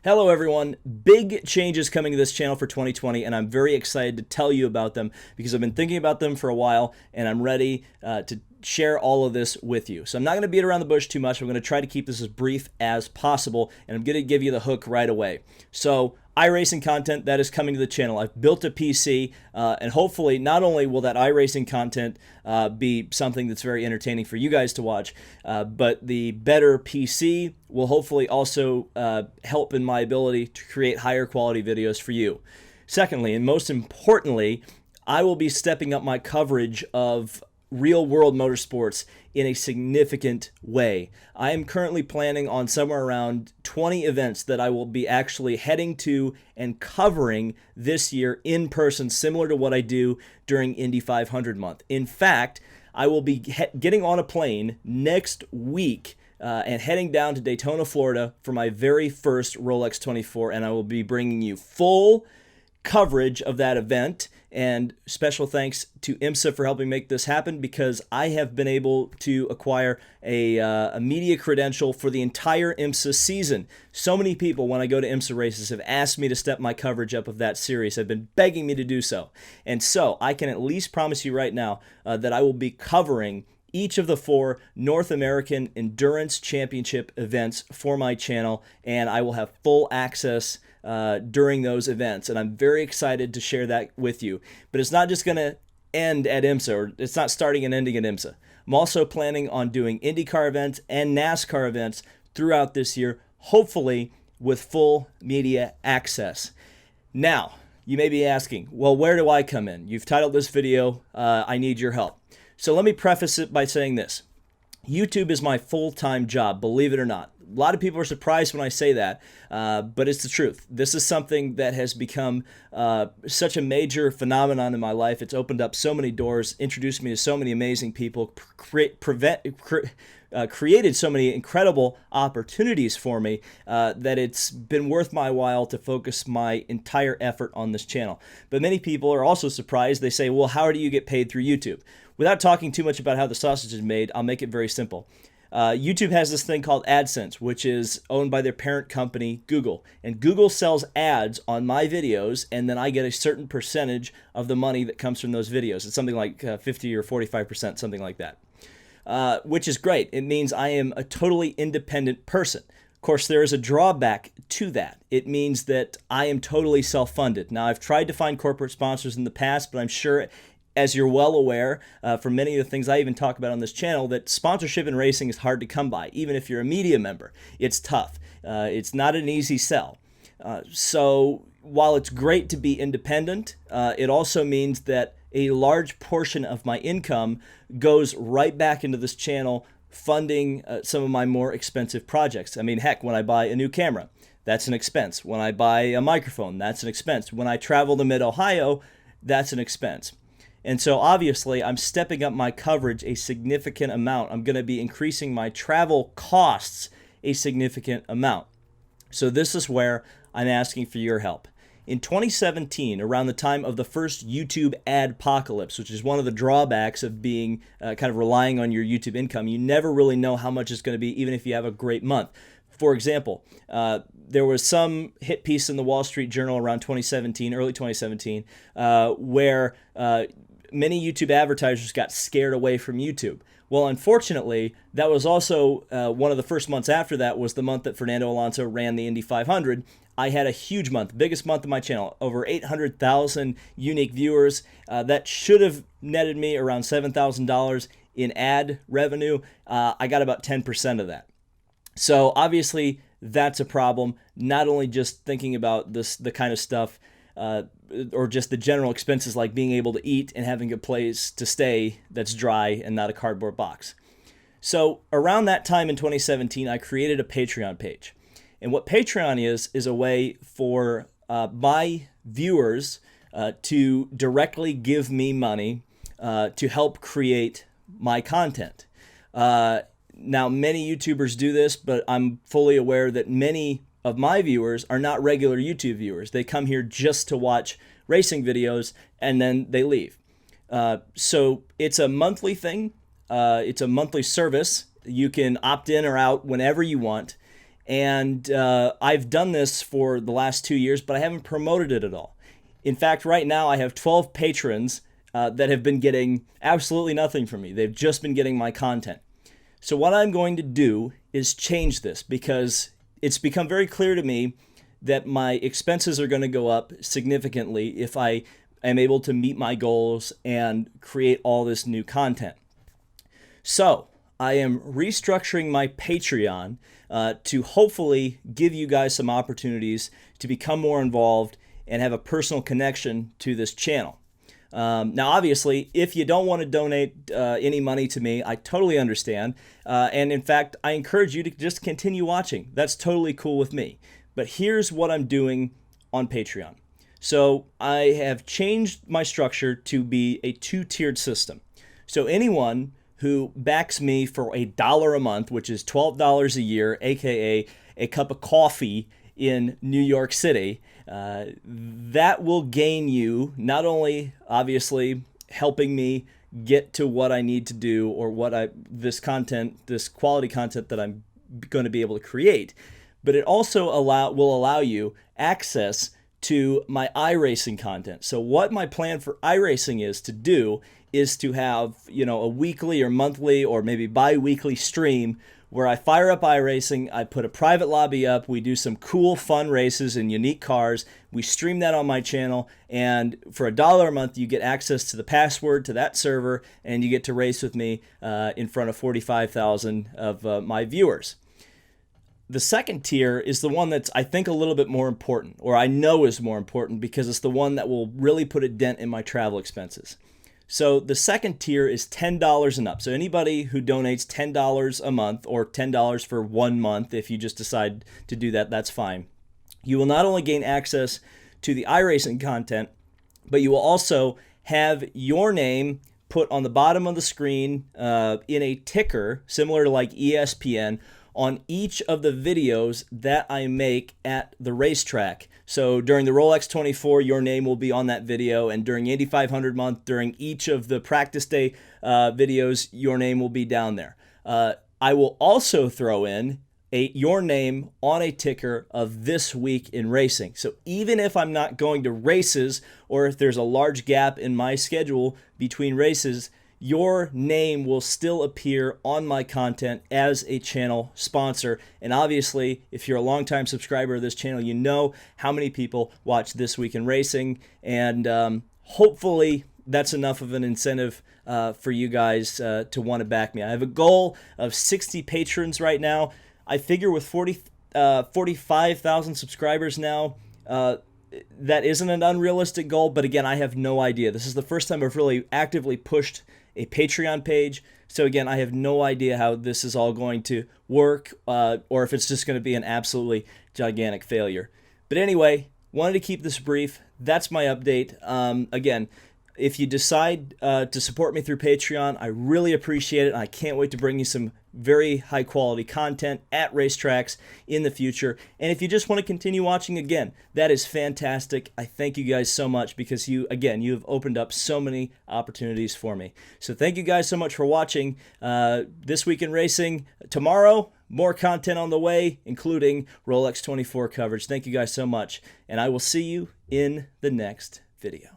Hello everyone, big changes coming to this channel for 2020 and I'm very excited to tell you about them because I've been thinking about them for a while and I'm ready to share all of this with you. So I'm not going to beat around the bush too much. I'm going to try to keep this as brief as possible and I'm going to give you the hook right away. So iRacing content that is coming to the channel. I've built a PC and hopefully not only will that iRacing content be something that's very entertaining for you guys to watch, but the better PC will hopefully also help in my ability to create higher quality videos for you. Secondly, and most importantly, I will be stepping up my coverage of real-world motorsports in a significant way. I am currently planning on somewhere around 20 events that I will be actually heading to and covering this year in person, similar to what I do during Indy 500 month. In fact, I will be getting on a plane next week and heading down to Daytona, Florida for my very first Rolex 24, and I will be bringing you full coverage of that event. And special thanks to IMSA for helping make this happen because I have been able to acquire a media credential for the entire IMSA season. So many people, when I go to IMSA races, have asked me to step my coverage up of that series, have been begging me to do so. And so I can at least promise you right now that I will be covering each of the 4 North American Endurance Championship events for my channel, and I will have full access during those events, and I'm very excited to share that with you. But it's not just going to end at IMSA, or it's not starting and ending at IMSA. I'm also planning on doing IndyCar events and NASCAR events throughout this year, hopefully with full media access. Now, you may be asking, well, where do I come in? You've titled this video, I need your help. So let me preface it by saying this. YouTube is my full-time job, believe it or not. A lot of people are surprised when I say that, but it's the truth. This is something that has become such a major phenomenon in my life. It's opened up so many doors, introduced me to so many amazing people, created so many incredible opportunities for me that it's been worth my while to focus my entire effort on this channel. But many people are also surprised. They say, well, how do you get paid through YouTube? Without talking too much about how the sausage is made, I'll make it very simple. YouTube has this thing called AdSense, which is owned by their parent company, Google. And Google sells ads on my videos, and then I get a certain percentage of the money that comes from those videos. It's something like 50 or 45%, something like that, which is great. It means I am a totally independent person. Of course, there is a drawback to that. It means that I am totally self-funded. Now, I've tried to find corporate sponsors in the past, but I'm sure, as you're well aware from many of the things I even talk about on this channel, that sponsorship in racing is hard to come by. Even if you're a media member, it's tough. It's not an easy sell. So while it's great to be independent, it also means that a large portion of my income goes right back into this channel, funding some of my more expensive projects. I mean, heck, when I buy a new camera, that's an expense. When I buy a microphone, that's an expense. When I travel to Mid-Ohio, that's an expense. And so obviously I'm stepping up my coverage a significant amount. I'm going to be increasing my travel costs a significant amount. So this is where I'm asking for your help. In 2017, around the time of the first YouTube adpocalypse, which is one of the drawbacks of being kind of relying on your YouTube income, you never really know how much it's going to be, even if you have a great month. For example, there was some hit piece in the Wall Street Journal around 2017, early 2017, where many YouTube advertisers got scared away from YouTube. Well, unfortunately, that was also one of the first months after that was the month that Fernando Alonso ran the Indy 500. I had a huge month, biggest month of my channel, over 800,000 unique viewers. That should have netted me around $7,000 in ad revenue. I got about 10% of that. So obviously that's a problem, not only just thinking about the kind of stuff or just the general expenses like being able to eat and having a place to stay that's dry and not a cardboard box. So around that time in 2017, I created a Patreon page. And what Patreon is a way for my viewers to directly give me money to help create my content. Now, many YouTubers do this, but I'm fully aware that many of my viewers are not regular YouTube viewers. They come here just to watch racing videos and then they leave. So it's a monthly thing. It's a monthly service. You can opt in or out whenever you want. And I've done this for the last 2 years, but I haven't promoted it at all. In fact, right now I have 12 patrons that have been getting absolutely nothing from me. They've just been getting my content. So what I'm going to do is change this, because it's become very clear to me that my expenses are going to go up significantly if I am able to meet my goals and create all this new content. So I am restructuring my Patreon to hopefully give you guys some opportunities to become more involved and have a personal connection to this channel. Now, obviously, if you don't want to donate any money to me, I totally understand. And in fact, I encourage you to just continue watching. That's totally cool with me. But here's what I'm doing on Patreon. So I have changed my structure to be a two-tiered system. So anyone who backs me for $1 a month, which is $12 a year, aka a cup of coffee in New York City, that will gain you not only obviously helping me get to what I need to do, or this quality content that I'm going to be able to create, but it also will allow you access to my iRacing content. So what my plan for iRacing is to have, a weekly or monthly or maybe bi-weekly stream where I fire up iRacing, I put a private lobby up, we do some cool fun races in unique cars, we stream that on my channel, and for $1 a month you get access to the password to that server, and you get to race with me in front of 45,000 of my viewers. The second tier is the one that's, I think, a little bit more important, or I know is more important, because it's the one that will really put a dent in my travel expenses. So the second tier is $10 and up. So anybody who donates $10 a month, or $10 for 1 month, if you just decide to do that, that's fine. You will not only gain access to the iRacing content, but you will also have your name put on the bottom of the screen in a ticker, similar to like ESPN, on each of the videos that I make at the racetrack. So during the Rolex 24, your name will be on that video, and during Indy 500 month, during each of the practice day videos, your name will be down there. I will also throw in your name on a ticker of this week in racing. So even if I'm not going to races, or if there's a large gap in my schedule between races, your name will still appear on my content as a channel sponsor. And obviously, if you're a longtime subscriber of this channel, you know how many people watch This Week in Racing. And hopefully that's enough of an incentive for you guys to want to back me. I have a goal of 60 patrons right now. I figure with 45,000 subscribers now, that isn't an unrealistic goal. But again, I have no idea. This is the first time I've really actively pushed a Patreon page. So again, I have no idea how this is all going to work, or if it's just going to be an absolutely gigantic failure. But anyway, wanted to keep this brief. That's my update. Again, if you decide to support me through Patreon, I really appreciate it. I can't wait to bring you some very high quality content at racetracks in the future. And if you just want to continue watching, again, that is fantastic. I thank you guys so much, because you have opened up so many opportunities for me. So thank you guys so much for watching This Week in Racing. Tomorrow, more content on the way, including Rolex 24 coverage. Thank you guys so much, and I will see you in the next video.